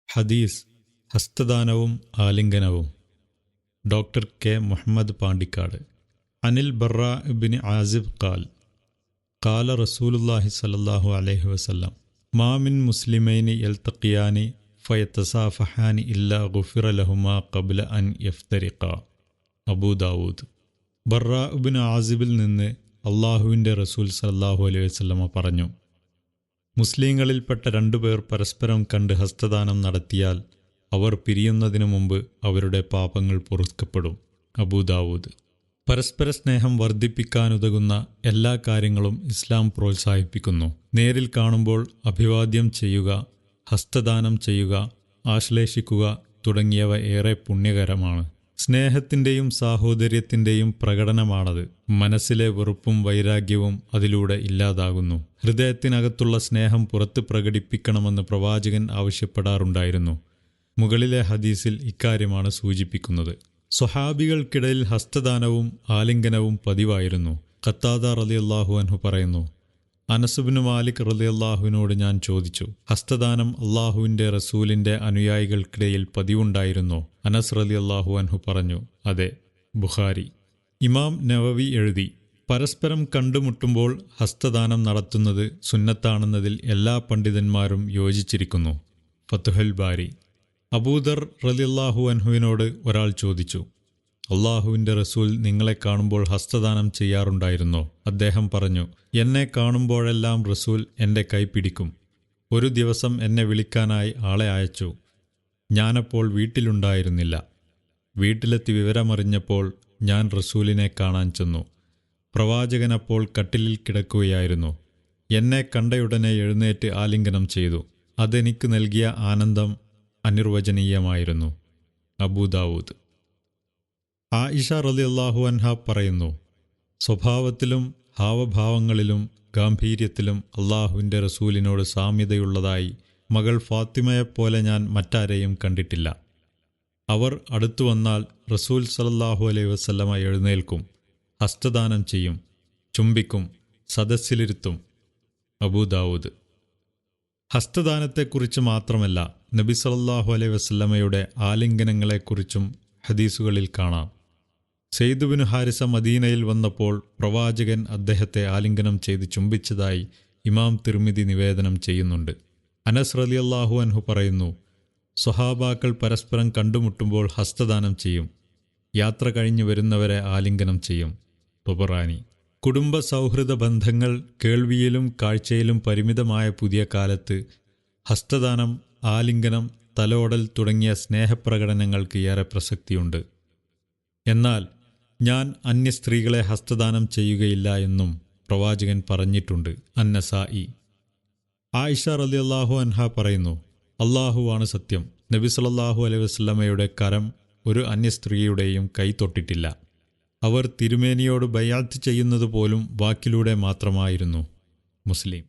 ഹദീസ് ഹസ്തദാനവും ആലിംഗനവും. Doctor K Muhammad Pandikkad. അനിൽ ബർറാ ഇബ്നു ആസിബ് ഖാൽ ഖാല റസൂലുള്ളാഹി സ്വല്ലല്ലാഹു അലൈഹി വസല്ലം മാ മിൻ മുസ്ലിമൈനി യൽതഖിയാനി ഫയതസാഫഹാനി ഇല്ലാ ഗുഫിറ ലഹുമാ ഖബ്ല അൻ യഫ്തരിഖാ. അബൂ ദാവൂദ്. ബർറാ ഇബ്നു ആസിബിൽ നിന്ന് അള്ളാഹുവിൻ്റെ റസൂൽ സ്വല്ലല്ലാഹു അലൈഹി വസല്ലമ പറഞ്ഞു, മുസ്ലിങ്ങളിൽപ്പെട്ട രണ്ടുപേർ പരസ്പരം കണ്ട് ഹസ്തദാനം നടത്തിയാൽ അവർ പിരിയുന്നതിനു മുമ്പ് അവരുടെ പാപങ്ങൾ പൊറുക്കപ്പെടും. അബൂ ദാവൂദ്. പരസ്പര സ്നേഹം വർദ്ധിപ്പിക്കാനുതകുന്ന എല്ലാ കാര്യങ്ങളും ഇസ്ലാം പ്രോത്സാഹിപ്പിക്കുന്നു. നേരിൽ കാണുമ്പോൾ അഭിവാദ്യം ചെയ്യുക, ഹസ്തദാനം ചെയ്യുക, ആശ്ലേഷിക്കുക തുടങ്ങിയവ ഏറെ പുണ്യകരമാണ്. സ്നേഹത്തിൻ്റെയും സാഹോദര്യത്തിൻ്റെയും പ്രകടനമാണത്. മനസ്സിലെ വെറുപ്പും വൈരാഗ്യവും അതിലൂടെ ഇല്ലാതാകുന്നു. ഹൃദയത്തിനകത്തുള്ള സ്നേഹം പുറത്ത് പ്രകടിപ്പിക്കണമെന്ന് പ്രവാചകൻ ആവശ്യപ്പെടാറുണ്ടായിരുന്നു. മുകളിലെ ഹദീസിൽ ഇക്കാര്യമാണ് സൂചിപ്പിക്കുന്നത്. സ്വഹാബികൾക്കിടയിൽ ഹസ്തദാനവും ആലിംഗനവും പതിവായിരുന്നു. ഖത്താദ റളിയല്ലാഹു അൻഹു പറയുന്നു, അനസ് ഇബ്നു മാലിക് റളിയല്ലാഹുവിനോട് ഞാൻ ചോദിച്ചു, ഹസ്തദാനം അള്ളാഹുവിൻ്റെ റസൂലിൻ്റെ അനുയായികൾക്കിടയിൽ പതിവുണ്ടായിരുന്നോ? അനസ് റളിയല്ലാഹു അൻഹു പറഞ്ഞു, അതെ. ബുഖാരി. ഇമാം നവവി എഴുതി, പരസ്പരം കണ്ടുമുട്ടുമ്പോൾ ഹസ്തദാനം നടത്തുന്നത് സുന്നത്താണെന്നതിൽ എല്ലാ പണ്ഡിതന്മാരും യോജിച്ചിരിക്കുന്നു. ഫത്ഹുൽ ബാരി. അബൂദർ റളിയല്ലാഹു അൻഹുവിനോട് ഒരാൾ ചോദിച്ചു, അള്ളാഹുവിൻ്റെ റസൂൽ നിങ്ങളെ കാണുമ്പോൾ ഹസ്തദാനം ചെയ്യാറുണ്ടായിരുന്നോ? അദ്ദേഹം പറഞ്ഞു, എന്നെ കാണുമ്പോഴെല്ലാം റസൂൽ എൻ്റെ കൈ പിടിക്കും. ഒരു ദിവസം എന്നെ വിളിക്കാനായി ആളെ അയച്ചു. ഞാനപ്പോൾ വീട്ടിലുണ്ടായിരുന്നില്ല. വീട്ടിലെത്തി വിവരമറിഞ്ഞപ്പോൾ ഞാൻ റസൂലിനെ കാണാൻ ചെന്നു. പ്രവാചകനപ്പോൾ കട്ടിലിൽ കിടക്കുകയായിരുന്നു. എന്നെ കണ്ടയുടനെ എഴുന്നേറ്റ് ആലിംഗനം ചെയ്തു. അതെനിക്ക് നൽകിയ ആനന്ദം അനിർവചനീയമായിരുന്നു. അബൂ ദാവൂദ്. ആയിഷ റളിയല്ലാഹു അൻഹ പറയുന്നു, സ്വഭാവത്തിലും ഹാവഭാവങ്ങളിലും ഗാംഭീര്യത്തിലും അള്ളാഹുവിൻ്റെ റസൂലിനോട് സാമ്യതയുള്ളതായി മകൾ ഫാത്തിമയെപ്പോലെ ഞാൻ മറ്റാരെയും കണ്ടിട്ടില്ല. അവർ അടുത്തു വന്നാൽ റസൂൽ സല്ലല്ലാഹു അലൈഹി വസല്ലമ എഴുന്നേൽക്കും, ഹസ്തദാനം ചെയ്യും, ചുംബിക്കും, സദസ്സിലിരുത്തും. അബൂ ദാവൂദ്. ഹസ്തദാനത്തെക്കുറിച്ച് മാത്രമല്ല, നബി സല്ലല്ലാഹു അലൈഹി വസല്ലമയുടെ ആലിംഗനങ്ങളെക്കുറിച്ചും ഹദീസുകളിൽ കാണാം. സെയ്ദ് ബിൻ ഹാരിസ മദീനയിൽ വന്നപ്പോൾ പ്രവാചകൻ അദ്ദേഹത്തെ ആലിംഗനം ചെയ്ത് ചുംബിച്ചതായി ഇമാം തിർമിദി നിവേദനം ചെയ്യുന്നുണ്ട്. അനസ് റളിയല്ലാഹു അൻഹു പറയുന്നു, സ്വഹാബാക്കൾ പരസ്പരം കണ്ടുമുട്ടുമ്പോൾ ഹസ്തദാനം ചെയ്യും, യാത്ര കഴിഞ്ഞു വരുന്നവരെ ആലിംഗനം ചെയ്യും. തൊബറാനി. കുടുംബ സൗഹൃദ ബന്ധങ്ങൾ കേൾവിയിലും കാഴ്ചയിലും പരിമിതമായ പുതിയ കാലത്ത് ഹസ്തദാനം, ആലിംഗനം, തലോടൽ തുടങ്ങിയ സ്നേഹപ്രകടനങ്ങൾക്ക് ഏറെ പ്രസക്തിയുണ്ട്. എന്നാൽ ഞാൻ അന്യ സ്ത്രീകളെ ഹസ്തദാനം ചെയ്യുകയില്ല എന്നും പ്രവാചകൻ പറഞ്ഞിട്ടുണ്ട്. അന്നസായി. ആയിഷ റളിയല്ലാഹു അൻഹ പറയുന്നു, അള്ളാഹുവാണ് സത്യം, നബി സല്ലല്ലാഹു അലൈഹി വസല്ലമയുടെ കരം ഒരു അന്യ സ്ത്രീയുടെയും കൈ തൊട്ടിട്ടില്ല. അവർ തിരുമേനിയോട് ബൈഅത്ത് ചെയ്യുന്നത് പോലും വാക്കിലൂടെ മാത്രമായിരുന്നു. മുസ്ലിം.